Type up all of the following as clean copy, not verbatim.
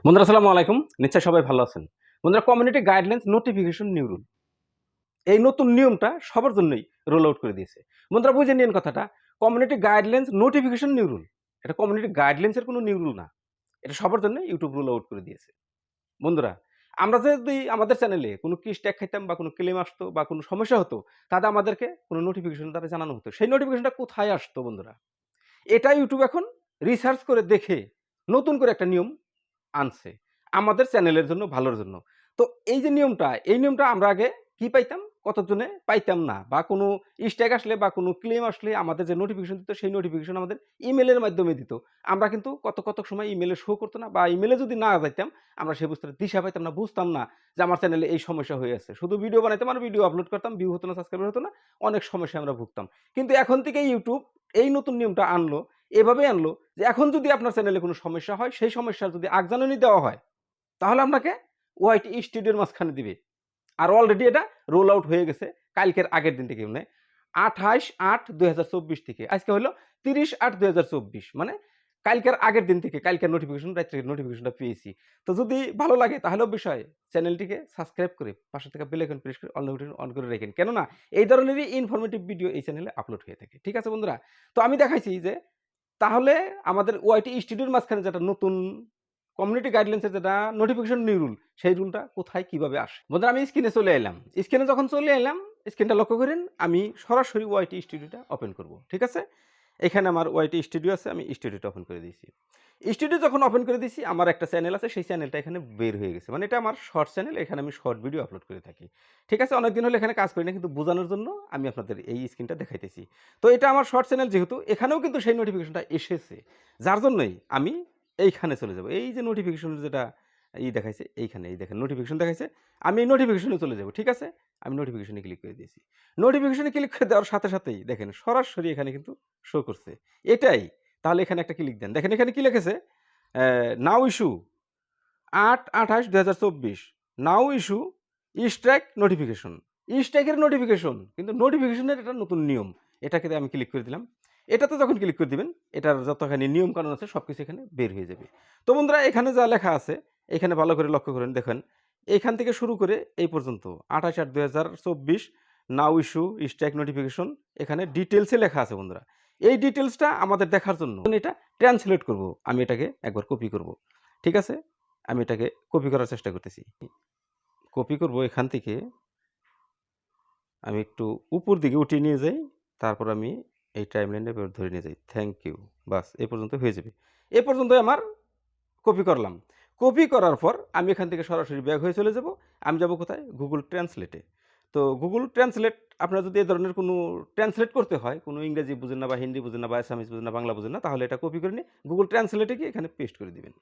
বন্ধুরা আসসালামু আলাইকুম। নিশ্চয়ই সবাই ভালো আছেন। বন্ধুরা community guidelines notification new rule, এই নতুন নিয়মটা সবার জন্যই রোল আউট করে দিয়েছে। বন্ধুরা বুঝে নিন কথাটা, community guidelines notification new rule. এটা কমিউনিটি গাইডলাইন্স এর কোনো নিউ রুল না। এটা সবার জন্য ইউটিউব রোল আউট করে দিয়েছে। বন্ধুরা আমরা যদি আমাদের চ্যানেলে কোনো কিস ট্যাগ খাইতাম বা কোনো ক্লেম আসতো বা কোনো সমস্যা হতো, তাহলে আমাদেরকে কোনো নোটিফিকেশন দ্বারা জানানো হতো। সেই নোটিফিকেশনটা কোথায় আসতো বন্ধুরা? এটা ইউটিউব এখন রিসার্চ করে দেখে নতুন করে একটা নিয়ম আনছে। আমাদের চ্যানেলের জন্য, ভালোর জন্য। তো এই যে নিয়মটা, এই নিয়মটা আমরা আগে কি পাইতাম? কতজনে পাইতাম না। বা কোনো স্ট্যাক আসলে বা কোনো ক্লেম আসলে আমাদের যে নোটিফিকেশন দিত, সেই নোটিফিকেশন আমাদের ইমেইলের মাধ্যমে দিত। আমরা কিন্তু কত সময় ইমেইলে শো করত না বা ইমেইলে যদি না যাইতাম, আমরা সেই বস্তুটা দিশা পাইতাম না, বুঝতাম না যে আমার চ্যানেলে এই সমস্যা হয়ে আছে। শুধু ভিডিও বানাইতাম আর ভিডিও আপলোড করতাম, ভিউ হতো না, সাবস্ক্রাইবার হতো না। অনেক সমস্যায় আমরা ভুগতাম। কিন্তু এখন থেকে ইউটিউব এই নতুন নিয়মটা আনলো, এভাবেই আনলো যে এখন যদি আপনার চ্যানেলে কোনো সমস্যা হয়, সেই সমস্যার যদি আগজাননী দেওয়া হয়, তাহলে আপনাকে ওয়াইটি স্টুডিওর মাঝখানে দিবে। আর অলরেডি এটা রোল আউট হয়ে গেছে কালকের আগের দিন থেকে, মানে 28/8/2024 থেকে। আজকে হলো 30/8/2024, মানে কালকের আগের দিন থেকে, কালকের নোটিফিকেশন, রাত থেকে নোটিফিকেশনটা পেয়েছি। তো যদি ভালো লাগে তাহলে অবশ্যই চ্যানেলটিকে সাবস্ক্রাইব করে পাশে থাকা বেল আইকন প্রেস করে অল নোটিফিকেশন অন করে রাখেন। কেননা এই ধরনেরই ইনফরমেটিভ ভিডিও এই চ্যানেলে আপলোড হয়ে থাকে। ঠিক আছে বন্ধুরা? তো আমি দেখাইছি যে তাহলে আমাদের ওআইটি স্টুডিওর মাঝখানে যেটা নতুন কমিউনিটি গাইডলাইন্স এর যেটা নোটিফিকেশন নিউ রুল, সেই রুলটা কোথায় কিভাবে আসে? বন্ধুরা আমি স্ক্রিনে চলে এলাম। স্ক্রিনে যখন চলে এলাম, স্ক্রিনটা লক্ষ্য করেন, আমি সরাসরি ওআইটি স্টুডিওটা ওপেন করব। ঠিক আছে? এখানে আমার ওআইটি স্টুডিও আছে, আমি স্টুডিওটা ওপেন করে দিয়েছি। স্টুডিও যখন ওপেন করে দিয়েছি, আমার একটা চ্যানেল আছে, সেই চ্যানেলটা এখানে বের হয়ে গেছে। মানে এটা আমার শর্ট চ্যানেল, এখানে আমি শর্ট ভিডিও আপলোড করে থাকি। ঠিক আছে? অনেকদিন হলো এখানে কাজ করি না, কিন্তু বোঝানোর জন্য আমি আপনাদের এই স্ক্রিনটা দেখাইতেছি। তো এটা আমার শর্ট চ্যানেল যেহেতু, এখানেও কিন্তু সেই নোটিফিকেশনটা এসেছে। যার জন্যই আমি এইখানে চলে যাব। এই যে নোটিফিকেশন যেটা দেখাইছে, এইখানে এই দেখেন নোটিফিকেশন দেখাইছে। আমি এই নোটিফিকেশনে চলে যাব। ঠিক আছে? আমি নোটিফিকেশনে ক্লিক করে দিয়েছি। নোটিফিকেশনে ক্লিক করে দেওয়ার সাথে সাথেই দেখেন সরাসরি এখানে কিন্তু শো করছে। এটাই। তাহলে এখানে একটা ক্লিক দেন। দেখেন এখানে কি লিখেছে? নাও ইস্যু 8/28/2024 নাও ইস্যু স্ট্রাইক নোটিফিকেশন। স্ট্রাইকের নোটিফিকেশন, কিন্তু নোটিফিকেশনের এটা নতুন নিয়ম। এটাকে আমি ক্লিক করে দিলাম। এটাতে যখন ক্লিক করে দিবেন, এটার যতখানি নিয়ম কানুন আছে সবকিছু এখানে বের হয়ে যাবে। তো বন্ধুরা এখানে যা লেখা আছে, এখানে ভালো করে লক্ষ্য করেন, দেখেন এইখান থেকে শুরু করে এই পর্যন্ত 28/8/2024 নাও ইস্যু স্ট্রাইক নোটিফিকেশন, এখানে ডিটেইলসে লেখা আছে বন্ধুরা। এই ডিটেইলসটা আমাদের দেখার জন্য এটা ট্রান্সলেট করব। আমি এটাকে একবার কপি করব। ঠিক আছে? আমি এটাকে কপি করার চেষ্টা করতেছি। কপি করব এখান থেকে, আমি একটু উপর দিকে উঠিয়ে নিয়ে যাই, তারপর আমি এই টাইমলাইনে ধরে নিয়ে যাই। Thank you. বাস এ পর্যন্ত হয়ে যাবে। এ পর্যন্তই আমার কপি করলাম। কপি করার পর আমি এখান থেকে সরাসরি ব্যাক হয়ে চলে যাব। আমি যাব কোথায়? গুগল ট্রান্সলেটে। তো গুগল ট্রান্সলেট, আপনারা যদি এ ধরনের কোনো ট্রান্সলেট করতে হয়, কোনো ইংরেজি বুঝেন না বা হিন্দি বুঝেন না বা আসামিজ বুঝেন না, বাংলা বুঝেন না, তাহলে এটা কপি করে নিয়ে গুগল ট্রান্সলেটে গিয়ে এখানে পেস্ট করে দিবেন।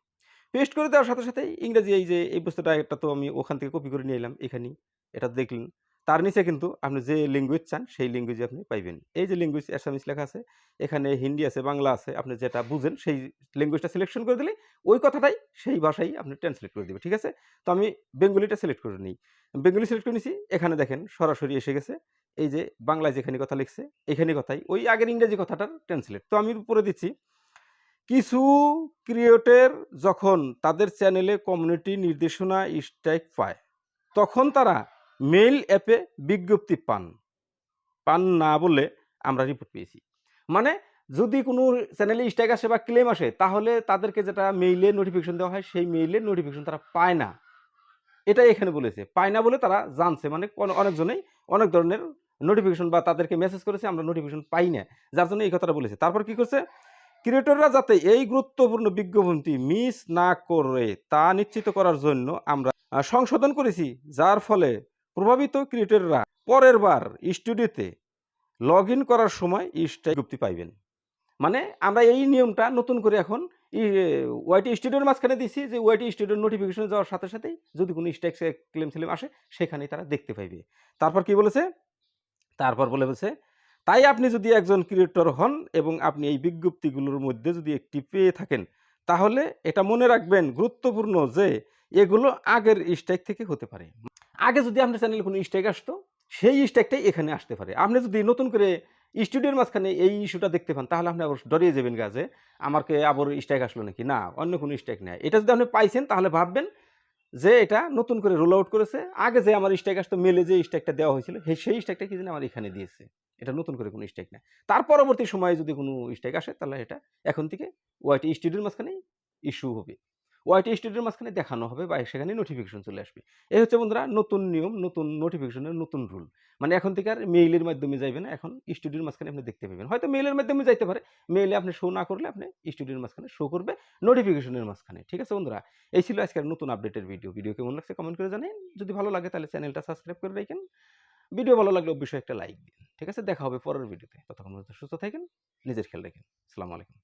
পেস্ট করে দেওয়ার সাথে সাথেই ইংরেজি এই যে এই বস্তুটা, এটা তো আমি ওখান থেকে কপি করে নিয়ে এলাম এখানেই। এটা দেখলেন। তার নিচে কিন্তু আপনি যে ল্যাঙ্গুয়েজ চান সেই ল্যাঙ্গুয়েজে আপনি পাইবেন। এই যে ল্যাঙ্গুয়েজ অ্যাসামিজ লেখা আছে, এখানে হিন্দি আছে, বাংলা আছে। আপনি যেটা বুঝেন সেই ল্যাঙ্গুয়েজটা সিলেকশন করে দিলেই ওই কথাটাই সেই ভাষায় আপনি ট্রান্সলেট করে দিবে। ঠিক আছে? তো আমি বেঙ্গলিটা সিলেক্ট করে নিই। বেঙ্গলি সিলেক্ট করে নিছি। এখানে দেখেন সরাসরি এসে গেছে। এই যে বাংলায় যেখানে কথা লিখছে, এখানে কথাই ওই আগের ইংরেজি কথাটার ট্রান্সলেট। তো আমি উপরে দিচ্ছি, কিছু ক্রিয়েটর যখন তাদের চ্যানেলে কমিউনিটি নির্দেশনা স্ট্রাইক পায়, তখন তারা মেইল অ্যাপে বিজ্ঞপ্তি পান। পান না বলে আমরা রিপোর্ট পেয়েছি। মানে যদি কোনো চ্যানেলে স্ট্রাইক আসে বা ক্লেম আসে, তাহলে তাদেরকে যেটা মেইলে নোটিফিকেশন দেওয়া হয়, সেই মেইলের নোটিফিকেশন তারা পায় না। এটাই এখানে বলেছে। পায় না বলে তারা জানছে। মানে অনেকজনেই অনেক ধরনের নোটিফিকেশন বা তাদেরকে মেসেজ করেছে, আমরা নোটিফিকেশন পাই না। যার জন্য এই কথাটা বলেছে। তারপর কি করছে? ক্রিয়েটররা যাতে এই গুরুত্বপূর্ণ বিজ্ঞাপনটি মিস না করে তা নিশ্চিত করার জন্য আমরা সংশোধন করেছি, যার ফলে প্রভাবিত ক্রিয়েটররা পরের বার স্টুডিওতে লগইন করার সময় স্ট্রাইক বিজ্ঞপ্তি পাইবেন। মানে আমরা এই নিয়মটা নতুন করে এখন ওয়াইটি স্টুডিওর মাঝখানে দিছি, যে ওয়াইটি স্টুডিওর নোটিফিকেশন যাওয়ার সাথে সাথেই যদি কোনো স্ট্রাইক ক্লেম সেলেম আসে, সেখানেই তারা দেখতে পাইবে। তারপর কি বলেছে? তারপর বলেছে, তাই আপনি যদি একজন ক্রিয়েটর হন এবং আপনি এই বিজ্ঞপ্তিগুলোর মধ্যে যদি একটি পেয়ে থাকেন, তাহলে এটা মনে রাখবেন গুরুত্বপূর্ণ যে এগুলো আগের স্ট্রাইক থেকে হতে পারে। আগে যদি আপনার চ্যানেলে কোনো স্ট্রাইক আসতো, সেই স্ট্রাইকটাই এখানে আসতে পারে। আপনি যদি নতুন করে স্টুডিওর মাঝখানে এই ইস্যুটা দেখতে পান তাহলে আপনি আবার ডরিয়ে যাবেন গা যে আমাকে আবার স্ট্রাইক আসলো নাকি। না, অন্য কোনো স্ট্রাইক নাই। এটা যদি আপনি পাইছেন তাহলে ভাববেন যে এটা নতুন করে রোল আউট করেছে। আগে যে আমার স্ট্রাইক আসতো মেইলে যে স্ট্রাইকটা দেওয়া হয়েছিল সেই স্ট্রাইকটা কি জানি আমার এখানে দিয়েছে। এটা নতুন করে কোনো স্ট্রাইক না। তার পরবর্তী সময়ে যদি কোনো স্ট্রাইক আসে তাহলে এটা এখন থেকে ওআইটি স্টুডিওর মাঝখানেই ইস্যু হবে। ওআইটি স্টুডিওর মাঝখানে দেখানো হবে বা সেখানে নোটিফিকেশন চলে আসবে। এই হচ্ছে বন্ধুরা নতুন নিয়ম, নতুন নোটিফিকেশনের নতুন রুল। মানে এখন থেকে আর মেইলের মাধ্যমে যাইবে না। এখন স্টুডিওর মাঝখানে আপনি দেখতে পাবেন। হয়তো মেইলের মাধ্যমে যাইতে পারে। মেইলে আপনি শো না করলে আপনি স্টুডিওর মাঝখানে শো করবে নোটিফিকেশনের মাঝখানে। ঠিক আছে বন্ধুরা? এই ছিল আজকের নতুন আপডেটের ভিডিও। ভিডিও কেমন লাগছে কমেন্ট করে জানান। যদি ভালো লাগে তাহলে চ্যানেলটা সাবস্ক্রাইব করে রাখেন। ভিডিও ভালো লাগলে অবশ্যই একটা লাইক দিন। ঠিক আছে? দেখা হবে পরের ভিডিওতে। ততক্ষণ পর্যন্ত সুস্থ থাকেন, নিজের খেয়াল রাখেন। আসসালামু আলাইকুম।